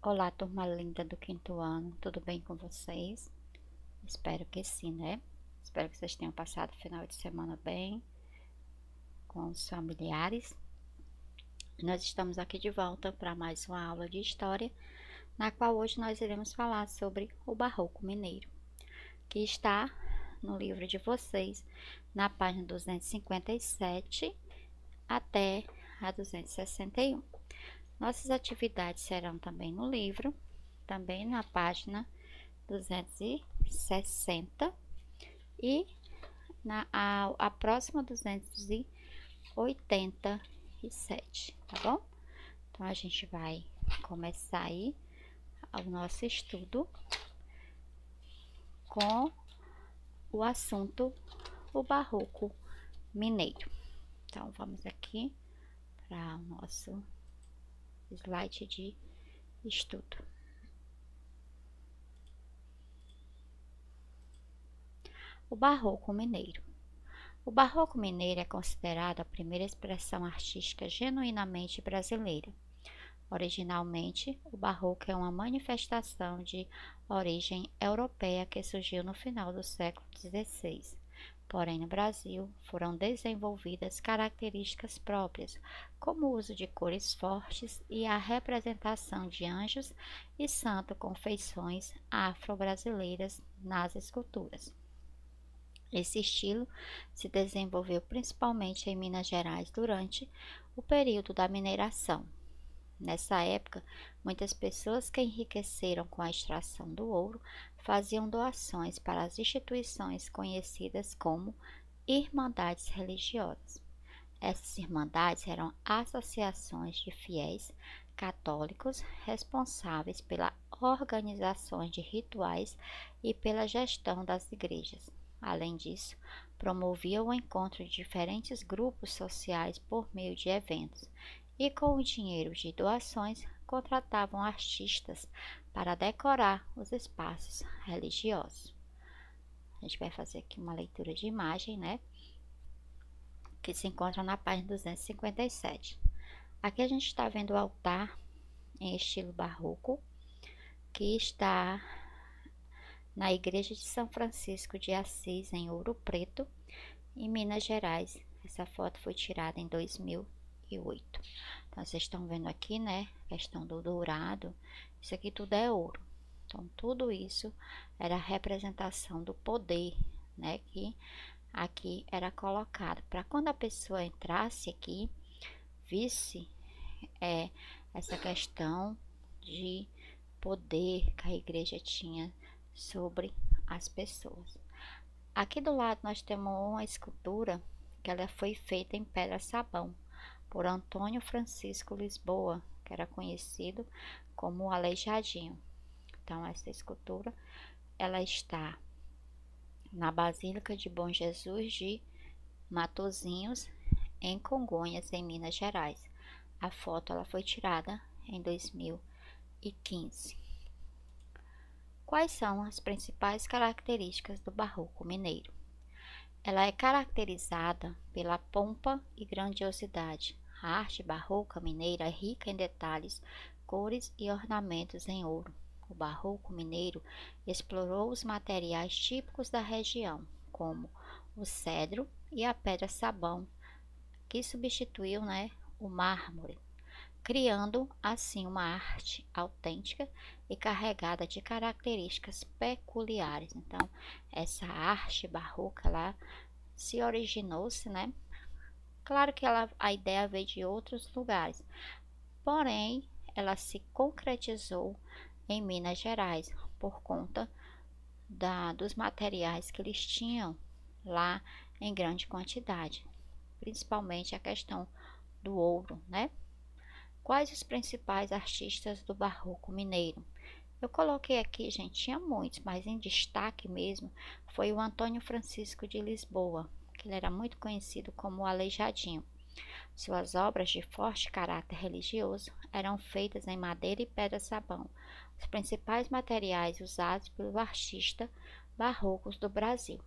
Olá, turma linda do quinto ano, tudo bem com vocês? Espero que sim, né? Espero que vocês tenham passado o final de semana bem com os familiares. Nós estamos aqui de volta para mais uma aula de história, na qual hoje nós iremos falar sobre o Barroco Mineiro, que está no livro de vocês, na página 257 até a 261. Nossas atividades serão também no livro, também na página 260 e a próxima 287, tá bom? Então a gente vai começar aí o nosso estudo com o assunto o Barroco Mineiro. Então vamos aqui para o nosso slide de estudo. O Barroco Mineiro. O Barroco Mineiro é considerado a primeira expressão artística genuinamente brasileira. Originalmente, o Barroco é uma manifestação de origem europeia que surgiu no final do século XVI. Porém, no Brasil, foram desenvolvidas características próprias, como o uso de cores fortes e a representação de anjos e santos com feições afro-brasileiras nas esculturas. Esse estilo se desenvolveu principalmente em Minas Gerais durante o período da mineração. Nessa época, muitas pessoas que enriqueceram com a extração do ouro faziam doações para as instituições conhecidas como irmandades religiosas. Essas irmandades eram associações de fiéis católicos responsáveis pela organização de rituais e pela gestão das igrejas. Além disso, promoviam o encontro de diferentes grupos sociais por meio de eventos e, com o dinheiro de doações, contratavam artistas para decorar os espaços religiosos. A gente vai fazer aqui uma leitura de imagem, né? Que se encontra na página 257. Aqui a gente está vendo o altar em estilo barroco, que está na igreja de São Francisco de Assis, em Ouro Preto, em Minas Gerais. Essa foto foi tirada em 2008. Então, vocês estão vendo aqui, né, a questão do dourado. Isso aqui tudo é ouro. Então, tudo isso era a representação do poder, né, que aqui era colocado. Para quando a pessoa entrasse aqui, visse essa questão de poder que a igreja tinha sobre as pessoas. Aqui do lado nós temos uma escultura que ela foi feita em pedra-sabão por Antônio Francisco Lisboa, que era conhecido como o Aleijadinho. Então essa escultura ela está na Basílica de Bom Jesus de Matozinhos, em Congonhas, em Minas Gerais. A foto ela foi tirada em 2015. Quais são as principais características do Barroco Mineiro? Ela é caracterizada pela pompa e grandiosidade. A arte barroca mineira é rica em detalhes, cores e ornamentos em ouro. O Barroco Mineiro explorou os materiais típicos da região, como o cedro e a pedra-sabão, que substituiu, o mármore, criando assim uma arte autêntica e carregada de características peculiares. Então, essa arte barroca lá se originou-se, Claro que a ideia veio de outros lugares, porém, ela se concretizou em Minas Gerais por conta dos materiais que eles tinham lá em grande quantidade, principalmente a questão do ouro, Quais os principais artistas do Barroco Mineiro? Eu coloquei aqui, gente, tinha muitos, mas em destaque mesmo foi o Antônio Francisco de Lisboa, que ele era muito conhecido como o Aleijadinho. Suas obras de forte caráter religioso eram feitas em madeira e pedra-sabão, os principais materiais usados pelos artistas barrocos do Brasil.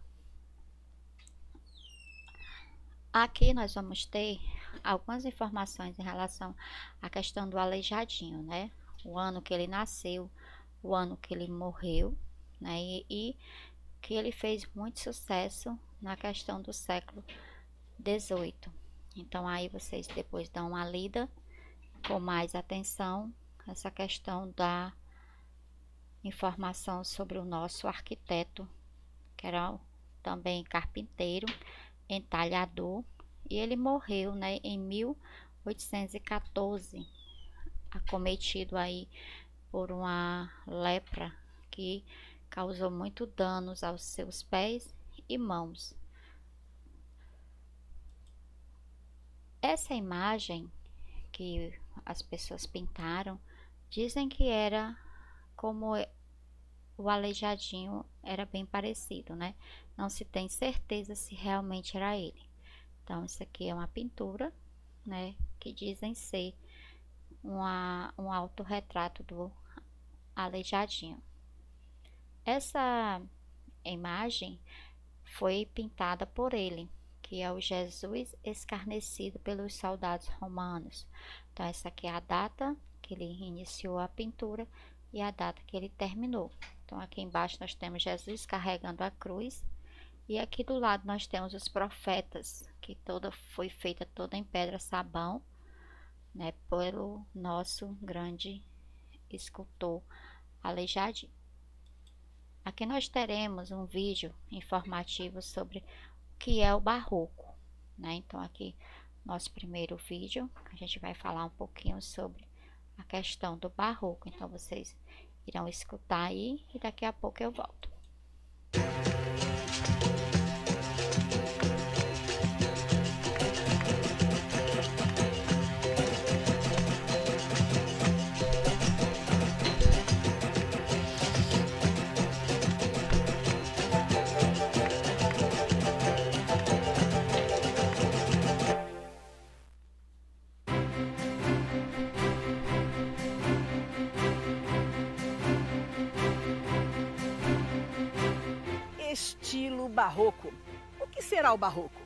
Aqui nós vamos ter algumas informações em relação à questão do Aleijadinho, o ano que ele nasceu, o ano que ele morreu, né? E que ele fez muito sucesso na questão do século XVIII. Então aí vocês depois dão uma lida com mais atenção essa questão da informação sobre o nosso arquiteto, que era também carpinteiro, entalhador, e ele morreu, né, em 1814, acometido aí por uma lepra que causou muito danos aos seus pés e mãos. Essa imagem que as pessoas pintaram, dizem que era como o Aleijadinho, era bem parecido, né? Não se tem certeza se realmente era ele. Então, isso aqui é uma pintura, né? Que dizem ser um autorretrato do Aleijadinho. Essa imagem foi pintada por ele, que é o Jesus escarnecido pelos soldados romanos. Então, essa aqui é a data que ele iniciou a pintura e a data que ele terminou. Então, aqui embaixo nós temos Jesus carregando a cruz, e aqui do lado nós temos os profetas, que foi feita toda em pedra sabão, né, pelo nosso grande escultor Aleijadinho. Aqui nós teremos um vídeo informativo sobre o que é o barroco, né? Então aqui nosso primeiro vídeo, a gente vai falar um pouquinho sobre a questão do barroco. Então vocês irão escutar aí e daqui a pouco eu volto. Estilo barroco. O que será o barroco?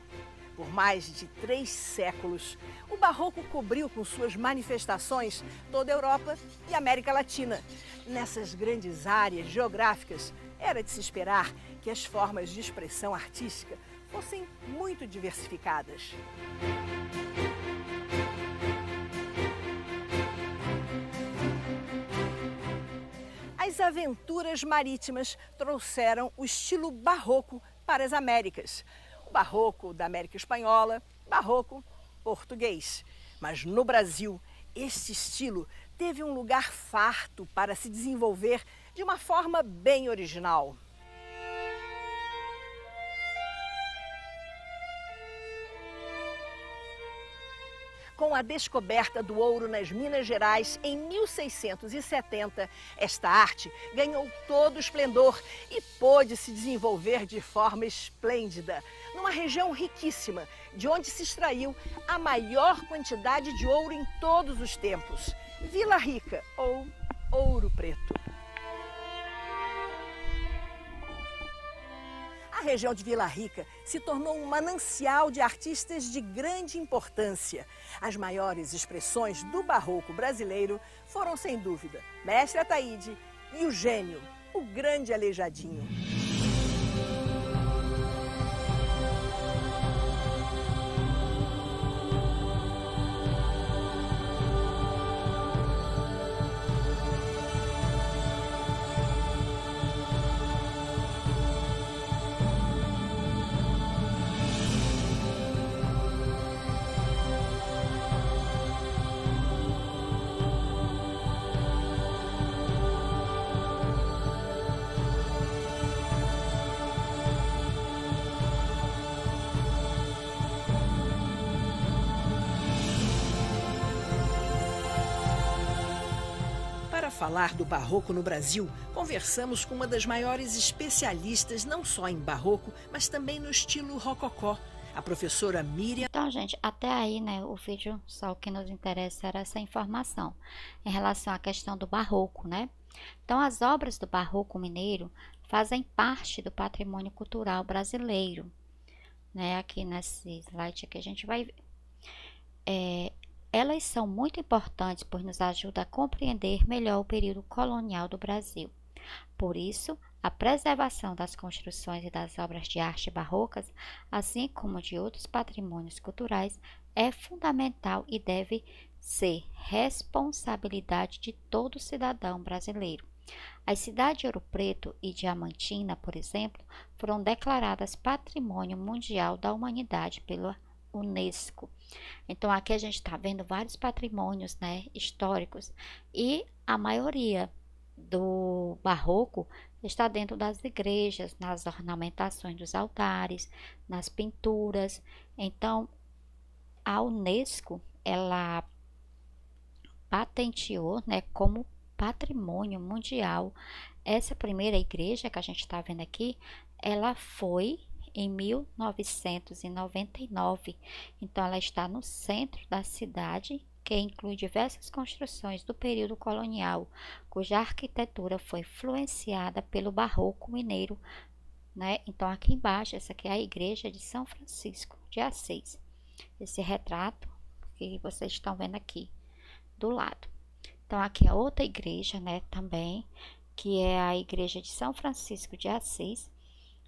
Por mais de 3 séculos, o barroco cobriu com suas manifestações toda a Europa e América Latina. Nessas grandes áreas geográficas, era de se esperar que as formas de expressão artística fossem muito diversificadas. As aventuras marítimas trouxeram o estilo barroco para as Américas. O barroco da América Espanhola, barroco português. Mas no Brasil, este estilo teve um lugar farto para se desenvolver de uma forma bem original. Com a descoberta do ouro nas Minas Gerais em 1670, esta arte ganhou todo o esplendor e pôde se desenvolver de forma esplêndida, numa região riquíssima, de onde se extraiu a maior quantidade de ouro em todos os tempos, Vila Rica ou Ouro Preto. A região de Vila Rica se tornou um manancial de artistas de grande importância. As maiores expressões do barroco brasileiro foram, sem dúvida, Mestre Ataíde e o gênio, o grande Aleijadinho. Para falar do barroco no Brasil, conversamos com uma das maiores especialistas não só em barroco, mas também no estilo rococó, a professora Miriam. Então, gente, até aí, né, o vídeo, só o que nos interessa era essa informação em relação à questão do barroco, né? Então, as obras do barroco mineiro fazem parte do patrimônio cultural brasileiro, né? Aqui nesse slide aqui a gente vai ver. Elas são muito importantes, pois nos ajudam a compreender melhor o período colonial do Brasil. Por isso, a preservação das construções e das obras de arte barrocas, assim como de outros patrimônios culturais, é fundamental e deve ser responsabilidade de todo cidadão brasileiro. As cidades de Ouro Preto e Diamantina, por exemplo, foram declaradas Patrimônio Mundial da Humanidade pela Unesco. Então, aqui a gente está vendo vários patrimônios, né, históricos, e a maioria do barroco está dentro das igrejas, nas ornamentações dos altares, nas pinturas. Então, a Unesco, ela patenteou, né, como patrimônio mundial. Essa primeira igreja que a gente está vendo aqui, ela foi em 1999. Então, ela está no centro da cidade, que inclui diversas construções do período colonial, cuja arquitetura foi influenciada pelo barroco mineiro, né? Então, aqui embaixo, essa aqui é a igreja de São Francisco de Assis. Esse retrato que vocês estão vendo aqui do lado. Então, aqui é outra igreja, né, também, que é a igreja de São Francisco de Assis.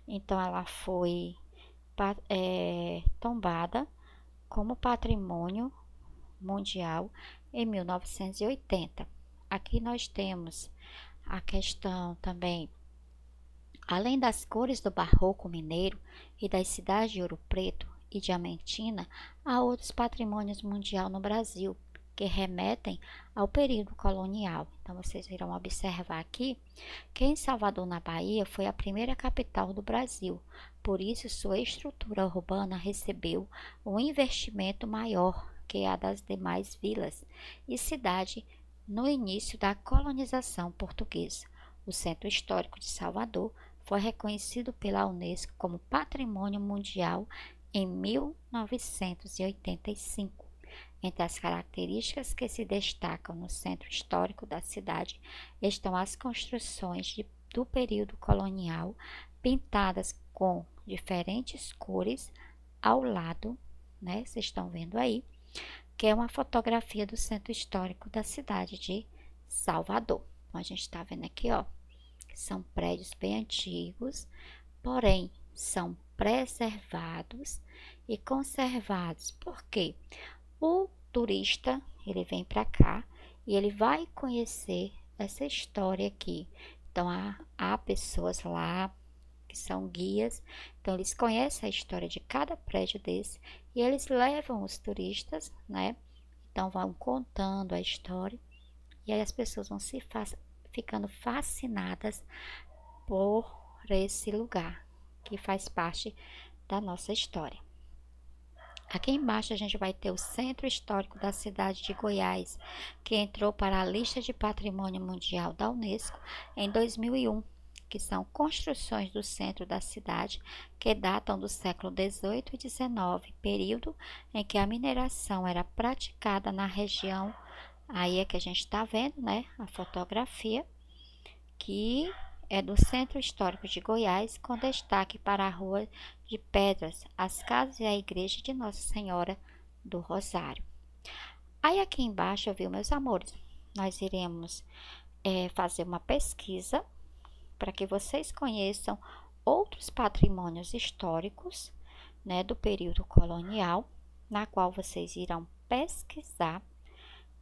Então, ela foi tombada como patrimônio mundial em 1980. Aqui nós temos a questão também, além das cores do barroco mineiro e das cidades de Ouro Preto e Diamantina, há outros patrimônios mundial no Brasil, que remetem ao período colonial. Então, vocês irão observar aqui que em Salvador, na Bahia, foi a primeira capital do Brasil. Por isso, sua estrutura urbana recebeu um investimento maior que a das demais vilas e cidades no início da colonização portuguesa. O Centro Histórico de Salvador foi reconhecido pela Unesco como Patrimônio Mundial em 1985. Entre as características que se destacam no centro histórico da cidade estão as construções do período colonial, pintadas com diferentes cores ao lado, né? Vocês estão vendo aí, que é uma fotografia do centro histórico da cidade de Salvador. Então, a gente está vendo aqui, ó, que são prédios bem antigos, porém são preservados e conservados. Por quê? O turista, ele vem para cá e ele vai conhecer essa história aqui. Então, há pessoas lá que são guias, então eles conhecem a história de cada prédio desse e eles levam os turistas, né? Então, vão contando a história e aí as pessoas vão ficando fascinadas por esse lugar que faz parte da nossa história. Aqui embaixo a gente vai ter o Centro Histórico da cidade de Goiás, que entrou para a lista de Patrimônio Mundial da Unesco em 2001, que são construções do centro da cidade que datam do século XVIII e XIX, período em que a mineração era praticada na região. Aí é que a gente está vendo, né, a fotografia, que é do Centro Histórico de Goiás, com destaque para a Rua de Pedras, as casas e a igreja de Nossa Senhora do Rosário. Aí aqui embaixo, viu, meus amores, nós iremos fazer uma pesquisa para que vocês conheçam outros patrimônios históricos, né, do período colonial, na qual vocês irão pesquisar,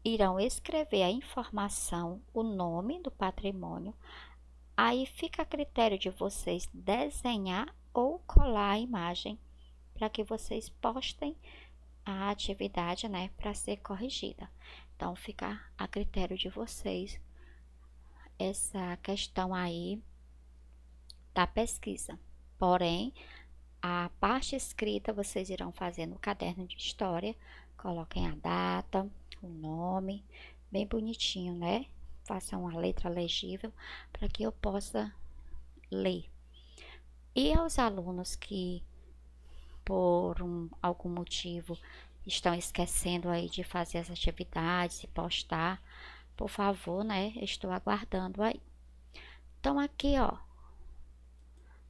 irão escrever a informação, o nome do patrimônio. Aí fica a critério de vocês desenhar ou colar a imagem para que vocês postem a atividade, né, para ser corrigida. Então, fica a critério de vocês essa questão aí da pesquisa. Porém, a parte escrita vocês irão fazer no caderno de história. Coloquem a data, o nome, bem bonitinho, né? Façam uma letra legível para que eu possa ler. E aos alunos que, por algum motivo, estão esquecendo aí de fazer as atividades e postar, por favor, né? Estou aguardando aí. Então, aqui, ó,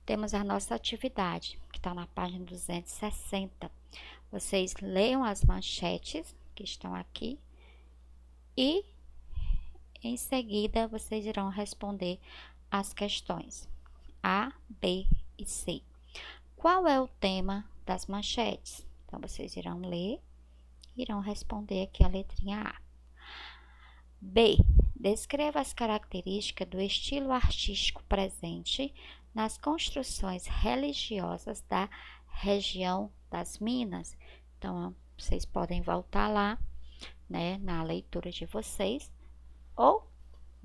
temos a nossa atividade, que está na página 260. Vocês leiam as manchetes, que estão aqui. E em seguida vocês irão responder as questões A, B e C. Qual é o tema das manchetes? Então vocês irão ler, irão responder aqui a letrinha A. B. Descreva as características do estilo artístico presente nas construções religiosas da região das Minas. Então, vocês podem voltar lá, né, na leitura de vocês, ou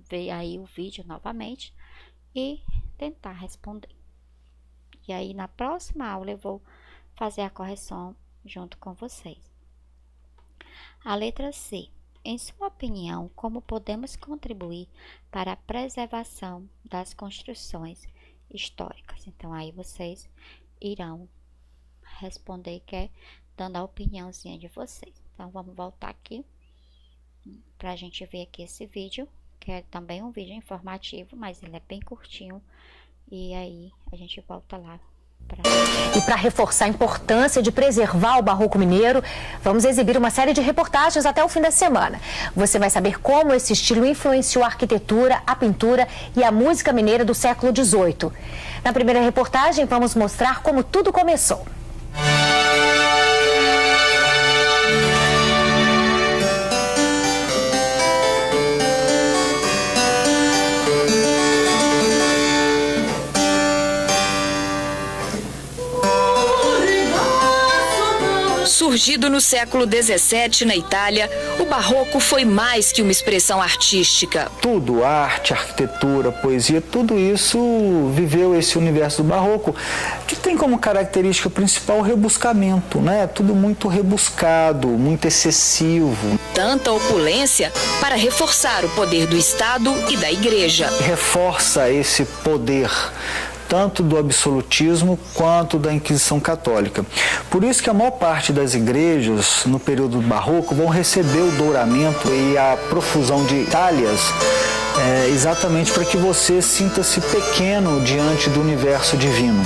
ver aí o vídeo novamente e tentar responder. E aí, na próxima aula, eu vou fazer a correção junto com vocês. A letra C. Em sua opinião, como podemos contribuir para a preservação das construções históricas? Então, aí vocês irão responder, que é dando a opiniãozinha de vocês. Então, vamos voltar aqui para a gente ver aqui esse vídeo, que é também um vídeo informativo, mas ele é bem curtinho. E aí, a gente volta lá. E para reforçar a importância de preservar o barroco mineiro, vamos exibir uma série de reportagens até o fim da semana. Você vai saber como esse estilo influenciou a arquitetura, a pintura e a música mineira do século XVIII. Na primeira reportagem, vamos mostrar como tudo começou. Surgido no século XVII na Itália, o barroco foi mais que uma expressão artística. Tudo, arte, arquitetura, poesia, tudo isso viveu esse universo do barroco, que tem como característica principal o rebuscamento, né? Tudo muito rebuscado, muito excessivo. Tanta opulência para reforçar o poder do Estado e da Igreja. Reforça esse poder, tanto do absolutismo quanto da Inquisição Católica. Por isso que a maior parte das igrejas, no período barroco, vão receber o douramento e a profusão de talhas, exatamente para que você sinta-se pequeno diante do universo divino.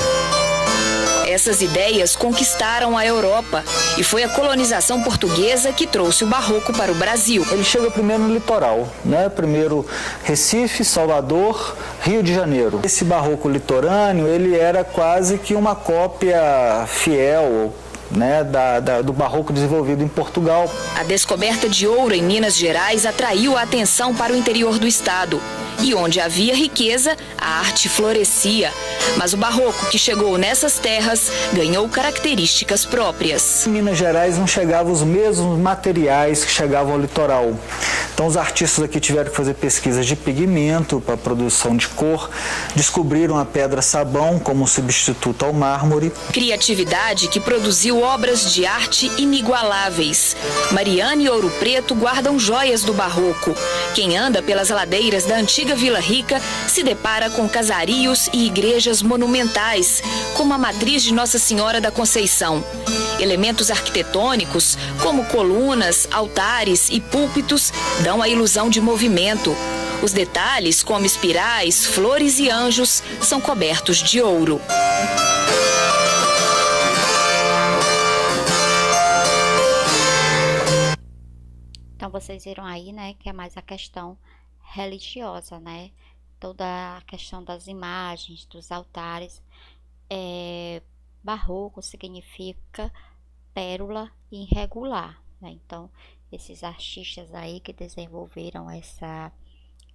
Essas ideias conquistaram a Europa e foi a colonização portuguesa que trouxe o barroco para o Brasil. Ele chega primeiro no litoral, né? Primeiro Recife, Salvador, Rio de Janeiro. Esse barroco litorâneo, ele era quase que uma cópia fiel, né, do barroco desenvolvido em Portugal. A descoberta de ouro em Minas Gerais atraiu a atenção para o interior do estado. E onde havia riqueza, a arte florescia. Mas o barroco que chegou nessas terras ganhou características próprias. Em Minas Gerais não chegavam os mesmos materiais que chegavam ao litoral. Então os artistas aqui tiveram que fazer pesquisas de pigmento para a produção de cor, descobriram a pedra sabão como substituto ao mármore. Criatividade que produziu obras de arte inigualáveis. Mariana e Ouro Preto guardam joias do barroco. Quem anda pelas ladeiras da antiga Vila Rica se depara com casarios e igrejas monumentais, como a matriz de Nossa Senhora da Conceição. Elementos arquitetônicos, como colunas, altares e púlpitos, dão a ilusão de movimento. Os detalhes, como espirais, flores e anjos, são cobertos de ouro. Então, vocês viram aí, né, que é mais a questão religiosa, né? Toda a questão das imagens, dos altares. Barroco significa pérola irregular, né? Então, esses artistas aí que desenvolveram essa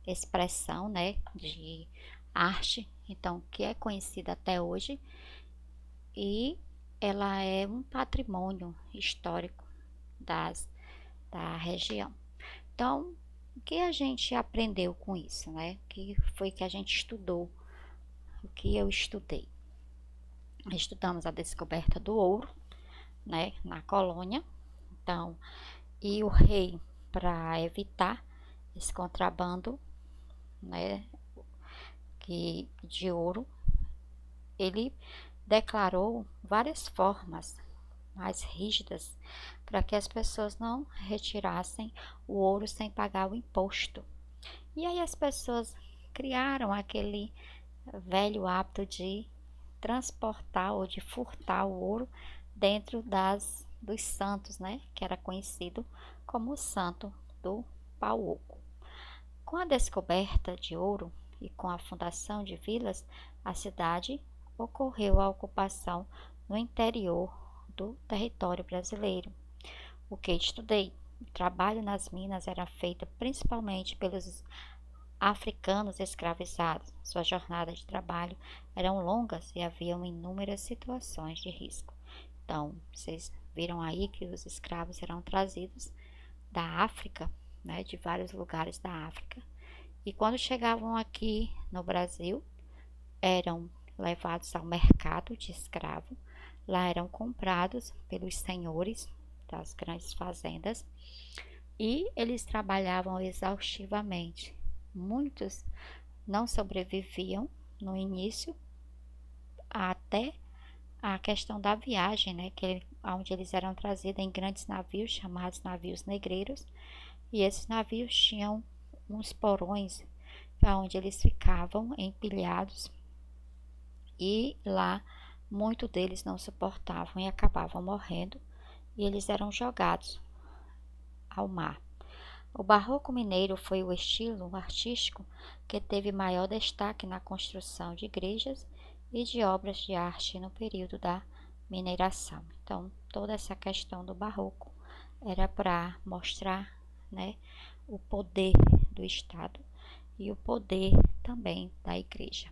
expressão, né, de arte, então, que é conhecida até hoje, e ela é um patrimônio histórico da região. Então, o que a gente aprendeu com isso, né? O que foi que a gente estudou? O que eu estudei? Estudamos a descoberta do ouro, né, na colônia. Então, e o rei, para evitar esse contrabando, né, de ouro, ele declarou várias formas mais rígidas para que as pessoas não retirassem o ouro sem pagar o imposto. E aí as pessoas criaram aquele velho hábito de transportar ou de furtar o ouro dentro dos santos, né, que era conhecido como o santo do pau oco. Com a descoberta de ouro e com a fundação de vilas, a cidade ocorreu a ocupação no interior do território brasileiro. O que estudei? O trabalho nas minas era feito principalmente pelos africanos escravizados. Suas jornadas de trabalho eram longas e haviam inúmeras situações de risco. Então, vocês viram aí que os escravos eram trazidos da África, né, de vários lugares da África. E quando chegavam aqui no Brasil, eram levados ao mercado de escravo. Lá eram comprados pelos senhores das grandes fazendas e eles trabalhavam exaustivamente. Muitos não sobreviviam no início até a questão da viagem, né, onde eles eram trazidos em grandes navios chamados navios negreiros, e esses navios tinham uns porões onde eles ficavam empilhados e lá muitos deles não suportavam e acabavam morrendo e eles eram jogados ao mar. O barroco mineiro foi o estilo artístico que teve maior destaque na construção de igrejas e de obras de arte no período da mineração. Então, toda essa questão do barroco era para mostrar, né, o poder do Estado e o poder também da igreja.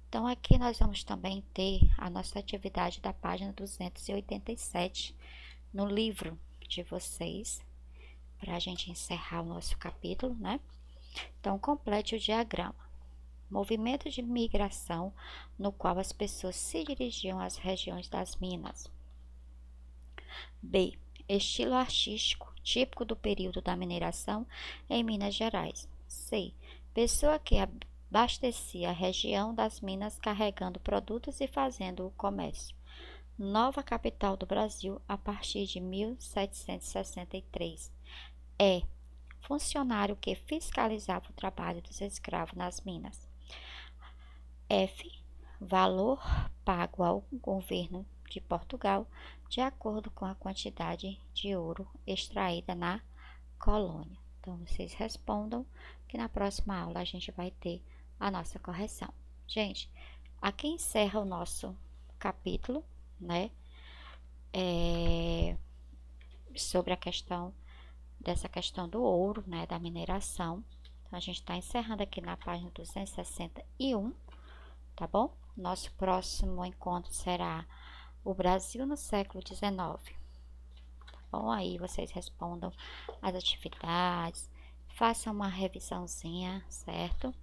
Então, aqui nós vamos também ter a nossa atividade da página 287 no livro de vocês, para a gente encerrar o nosso capítulo, né? Então, complete o diagrama. Movimento de migração no qual as pessoas se dirigiam às regiões das minas. B. Estilo artístico típico do período da mineração em Minas Gerais. C. Pessoa que abastecia a região das minas carregando produtos e fazendo o comércio. Nova capital do Brasil a partir de 1763. E. Funcionário que fiscalizava o trabalho dos escravos nas minas. F. Valor pago ao governo de Portugal de acordo com a quantidade de ouro extraída na colônia. Então, vocês respondam que na próxima aula a gente vai ter a nossa correção. Gente, aqui encerra o nosso capítulo, né? Sobre a questão dessa questão do ouro, né? Da mineração. Então, a gente está encerrando aqui na página 261, tá bom? Nosso próximo encontro será o Brasil no século XIX. Tá bom? Aí vocês respondam as atividades, façam uma revisãozinha, certo?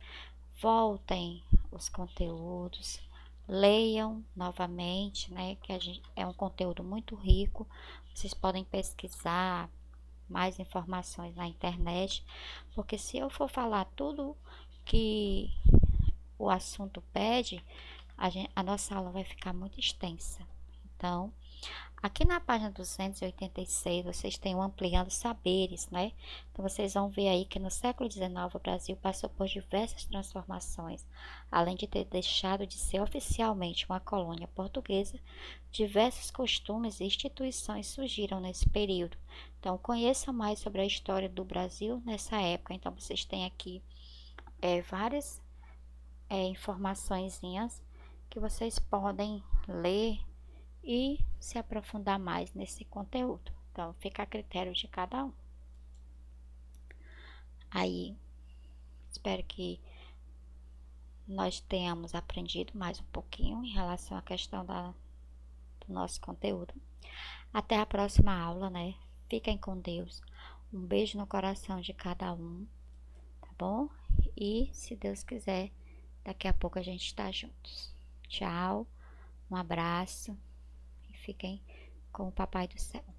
Voltem os conteúdos, leiam novamente, né? Que é um conteúdo muito rico. Vocês podem pesquisar mais informações na internet, porque se eu for falar tudo que o assunto pede, a nossa aula vai ficar muito extensa. Então, aqui na página 286, vocês têm o Ampliando Saberes, né? Então, vocês vão ver aí que no século XIX o Brasil passou por diversas transformações. Além de ter deixado de ser oficialmente uma colônia portuguesa, diversos costumes e instituições surgiram nesse período. Então, conheçam mais sobre a história do Brasil nessa época. Então, vocês têm aqui várias informaçõezinhas que vocês podem ler e se aprofundar mais nesse conteúdo. Então, fica a critério de cada um. Aí, espero que nós tenhamos aprendido mais um pouquinho em relação à questão do nosso conteúdo. Até a próxima aula, né? Fiquem com Deus. Um beijo no coração de cada um, tá bom? E, se Deus quiser, daqui a pouco a gente está juntos. Tchau, um abraço. Fiquem com o Papai do Céu.